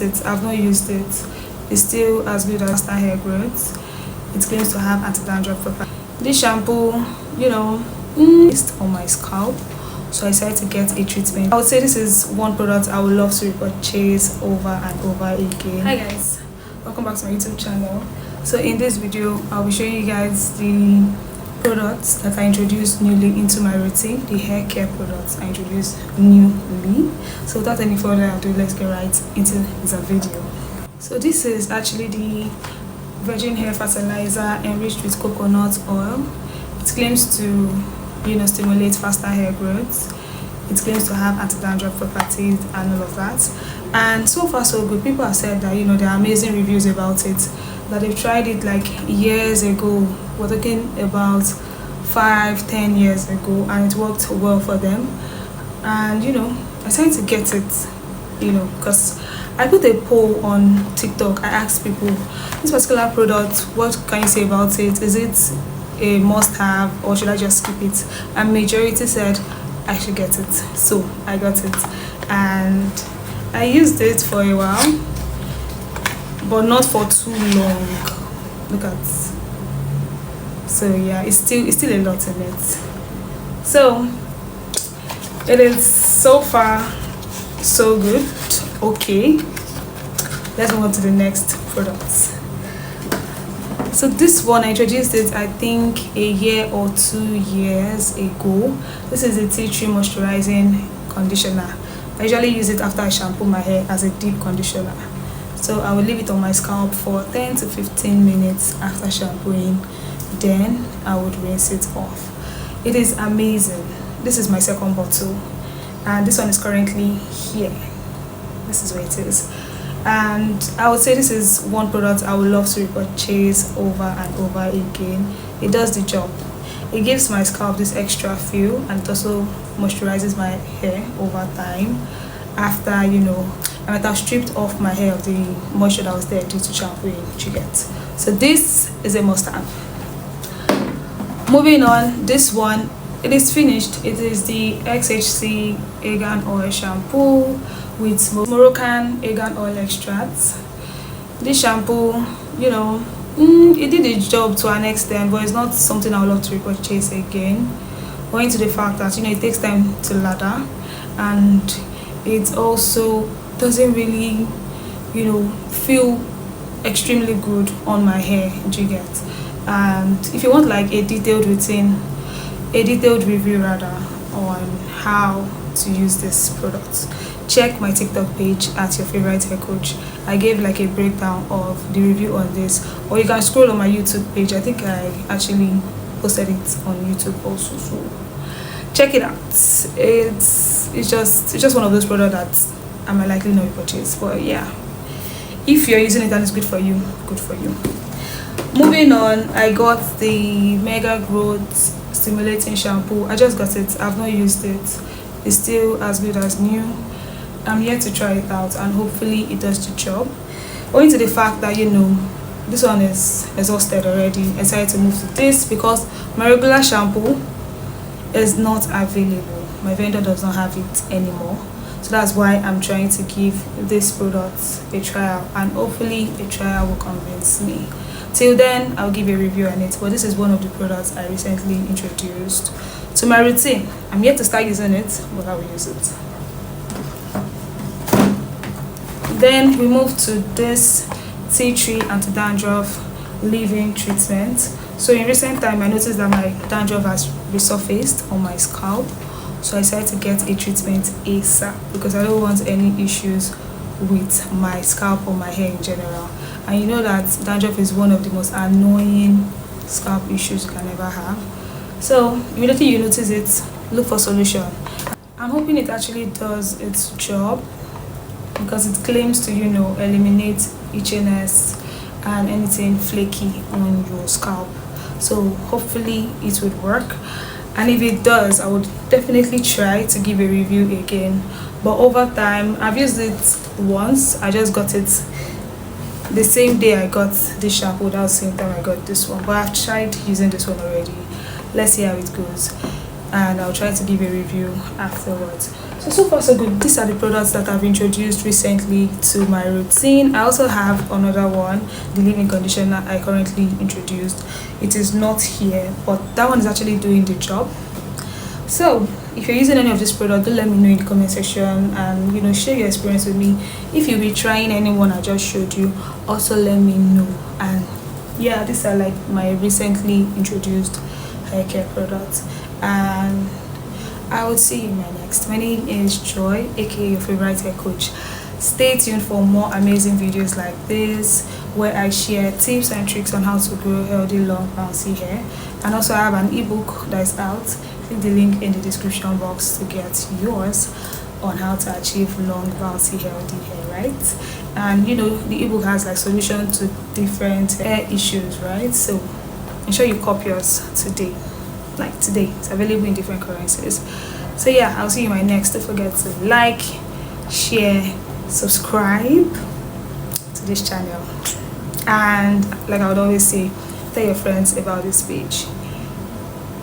I've not used it. It's still as good as faster hair growth. It claims to have anti-dandruff properties. This shampoo, is on my scalp, so I decided to get a treatment. I would say this is one product I would love to repurchase over and over again. Hi guys, welcome back to my YouTube channel. So in this video, I'll be showing you guys the products that I introduced newly into my routine, the hair care products I introduced newly. So without any further ado, let's get right into the video. So this is actually the virgin hair fertilizer enriched with coconut oil. It claims to stimulate faster hair growth. It claims to have anti-dandruff properties and all of that. And so far so good. People have said that there are amazing reviews about it, that they've tried it like years ago. We're talking about 5-10 years ago, and it worked well for them. And I decided to get it, because I put a poll on TikTok. I asked people, this particular product, what can you say about it? Is it a must-have, or should I just skip it? And majority said I should get it, so I got it, and I used it for a while, but not for too long. Look at, so yeah, it's still a lot in it. So it is so far so good. Okay, let's move on to the next product. So this one, I introduced it I think a year or 2 years ago. This is a tea tree moisturizing conditioner. I usually use it after I shampoo my hair as a deep conditioner. So I will leave it on my scalp for 10 to 15 minutes after shampooing. Then I would rinse it off. It is amazing. This is my second bottle, and this one is currently here. This is where it is. And I would say this is one product I would love to repurchase over and over again. It does the job. It gives my scalp this extra feel, and it also moisturizes my hair over time. After I might have stripped off my hair of the moisture that was there due to shampooing, which you get. So this is a must-have. Moving on, this one, it is finished. It is the XHC Argan Oil shampoo with Moroccan argan oil extracts. This shampoo, it did the job to an extent, but it's not something I would love to repurchase again, owing to the fact that it takes time to lather, and it also doesn't really feel extremely good on my hair, do you get? And if you want like a detailed review rather on how to use this product, check my TikTok page at your favorite hair coach. I gave like a breakdown of the review on this, or you can scroll on my YouTube page. I think I actually posted it on YouTube also, so check it out. It's just one of those products that I might likely not purchase, but yeah, if you're using it and it's good for you, good for you. Moving on, I got the Mega Growth Stimulating Shampoo. I just got it. I've not used it. It's still as good as new. I'm yet to try it out, and hopefully it does the job. Owing to the fact that this one is exhausted already, I decided to move to this because my regular shampoo is not available. My vendor does not have it anymore, so that's why I'm trying to give this product a trial, and hopefully a trial will convince me. Till then, I'll give a review on it, but this is one of the products I recently introduced to my routine. I'm yet to start using it, but I will use it. Then we move to this tea tree anti-dandruff leave-in treatment. So in recent time, I noticed that my dandruff has resurfaced on my scalp, so I decided to get a treatment ASAP because I don't want any issues with my scalp or my hair in general. And you know that dandruff is one of the most annoying scalp issues you can ever have. So immediately you notice it, look for solution. I'm hoping it actually does its job, because it claims to eliminate itchiness and anything flaky on your scalp. So hopefully it would work, and if it does, I would definitely try to give a review again. But over time, I've used it once. I just got it the same day I got this shampoo, that was the same time I got this one, but I've tried using this one already. Let's see how it goes, and I'll try to give a review afterwards. So far so good. These are the products that I've introduced recently to my routine. I also have another one, the leave-in conditioner I currently introduced. It is not here, but that one is actually doing the job. So if you're using any of this product, do let me know in the comment section, and share your experience with me. If you'll be trying any one I just showed you, also let me know. And yeah, these are like my recently introduced hair care products, and I will see you in my next. My name is Joy, aka your favorite hair coach. Stay tuned for more amazing videos like this, where I share tips and tricks on how to grow healthy, long, bouncy hair. And also I have an ebook that is out. Click the link in the description box to get yours on how to achieve long, bouncy, healthy hair, right? And the ebook has like solution to different hair issues, right? So ensure you copy yours today. Like today, it's available in different currencies. So yeah, I'll see you in my next. Don't forget to like, share, subscribe to this channel, and like I would always say, tell your friends about this page.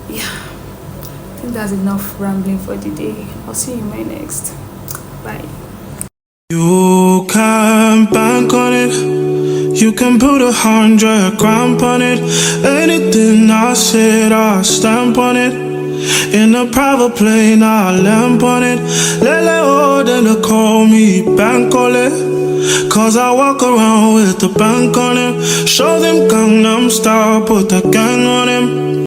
Yeah, I think that's enough rambling for the day. I'll see you in my next. Bye. You can bank on it, you can put 100 grand on it. Anything I said, I stamp on it. In a private plane, I lamp on it. Lele oh, then they call me Bankole, cause I walk around with the bank on it. Show them Gangnam Style, put the gang on him.